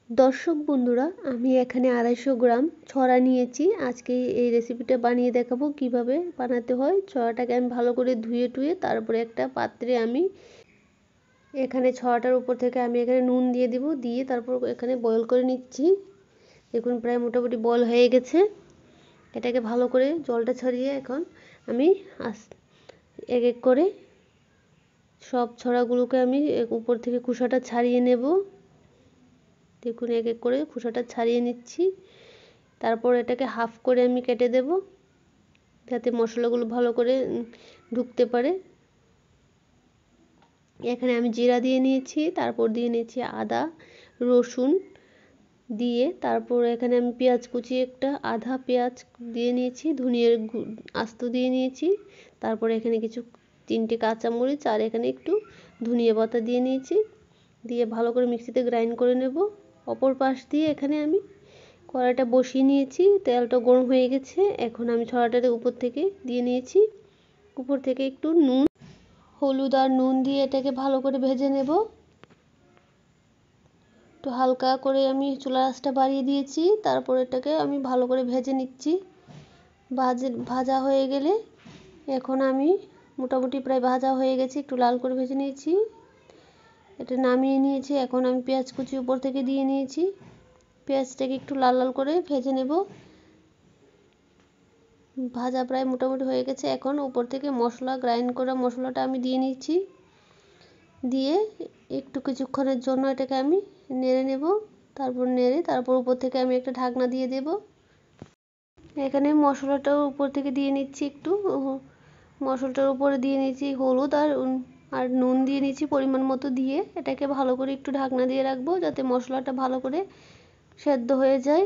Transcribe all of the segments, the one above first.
দর্শক বন্ধুরা, আমি এখানে 250 গ্রাম ছড়া নিয়েছি। আজকে এই রেসিপিটা বানিয়ে দেখাবো কিভাবে বানাতে হয়। ছড়াটাকে আমি ভালো করে ধুয়ে টুয়ে তারপরে একটা পাত্রে আমি এখানে ছড়াটার উপর থেকে আমি এখানে নুন দিয়ে দিব, দিয়ে তারপর এখানে বয়েল করে নিচ্ছি। দেখুন প্রায় মোটামুটি বয়েল হয়ে গেছে। এটাকে ভালো করে জলটা ছড়িয়ে এখন আমি এক এক করে সব ছড়াগুলোকে আমি উপর থেকে খোসাটা ছাড়িয়ে নেব। দেখুন এক এক করে খোসাটা ছাড়িয়ে নিচ্ছি। তারপর এটাকে হাফ করে আমি কেটে দেব, যাতে মশলাগুলো ভালো করে ঢুকতে পারে। এখানে আমি জিরা দিয়ে নিয়েছি, তারপর দিয়ে নিয়েছি আদা রসুন দিয়ে, তারপর এখানে আমি পেঁয়াজ কুচি একটা আধা পেঁয়াজ দিয়ে নিয়েছি, ধনিয়ার আস্ত দিয়ে নিয়েছি, তারপর এখানে কিছু 3টে কাঁচামরিচ আর এখানে একটু ধনিয়া পাতা দিয়ে নিয়েছি, দিয়ে ভালো করে মিক্সিতে গ্রাইন্ড করে নেব। অপর পাশ দিয়ে এখানে আমি কড়াইটা বসিয়ে নিয়েছি, তেলটা গরম হয়ে গেছে। এখন আমি ছড়াটার উপর থেকে দিয়ে নিয়েছি, উপর থেকে একটু নুন হলুদ আর নুন দিয়ে এটাকে ভালো করে ভেজে নেব। একটু হালকা করে আমি চুলার আঁচটা বাড়িয়ে দিয়েছি, তারপর এটাকে আমি ভালো করে ভেজে নিচ্ছি। ভাজা হয়ে গেলে এখন আমি মোটামুটি প্রায় ভাজা হয়ে গেছে, একটু লাল করে ভেজে নিয়েছি, এটা নামিয়ে নিয়েছি। এখন আমি পেঁয়াজ কুচি উপর থেকে দিয়ে নিয়েছি, পেঁয়াজটাকে একটু লাল লাল করে ভেজে নেব। ভাজা প্রায় মোটামুটি হয়ে গেছে। এখন উপর থেকে মশলা গ্রাইন্ড করা মশলাটা আমি দিয়ে নিচ্ছি, দিয়ে একটু কিছুক্ষণের জন্য এটাকে আমি নেড়ে নেব। তারপর উপর থেকে আমি একটা ঢাকনা দিয়ে দেব। এখানে মশলাটাও উপর থেকে দিয়ে নিচ্ছি, একটু মশলাটার উপরে দিয়ে নিচ্ছি হলুদ আর নুন দিয়ে নিচ্ছি পরিমাণ মতো, দিয়ে এটাকে ভালো করে একটু ঢাকনা দিয়ে রাখবো, যাতে মশলাটা ভালো করে সেদ্ধ হয়ে যায়,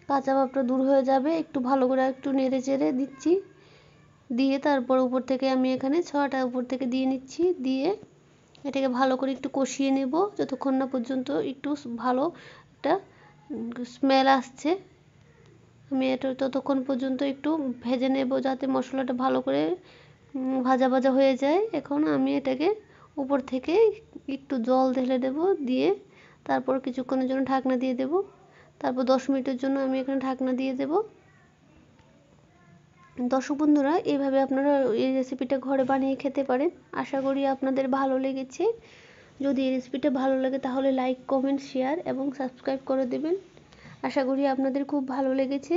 কাঁচা ভাবটা দূর হয়ে যাবে। একটু ভালো করে একটু নেড়ে চেড়ে দিচ্ছি, দিয়ে তারপর উপর থেকে আমি এখানে ছড়াটা উপর থেকে দিয়ে নিচ্ছি, দিয়ে এটাকে ভালো করে একটু কষিয়ে নেব যতক্ষণ না পর্যন্ত একটু ভালো একটা স্মেল আসছে। আমি এটা ততক্ষণ পর্যন্ত একটু ভেজে নেব, যাতে মশলাটা ভালো করে ভাজা ভাজা হয়ে যায়। এখন আমি এটাকে উপর থেকে একটু জল ঢেলে দেব, দিয়ে তারপর কিছুক্ষণের জন্য ঢাকনা দিয়ে দেব। তারপর 10 মিনিটের জন্য আমি এখানে ঢাকনা দিয়ে দেব। দর্শক বন্ধুরা, এইভাবে আপনারা এই রেসিপিটা ঘরে বানিয়ে খেতে পারেন। আশা করি আপনাদের ভালো লেগেছে। যদি এই রেসিপিটা ভালো লাগে তাহলে লাইক কমেন্ট শেয়ার এবং সাবস্ক্রাইব করে দেবেন। আশা করি আপনাদের খুব ভালো লেগেছে।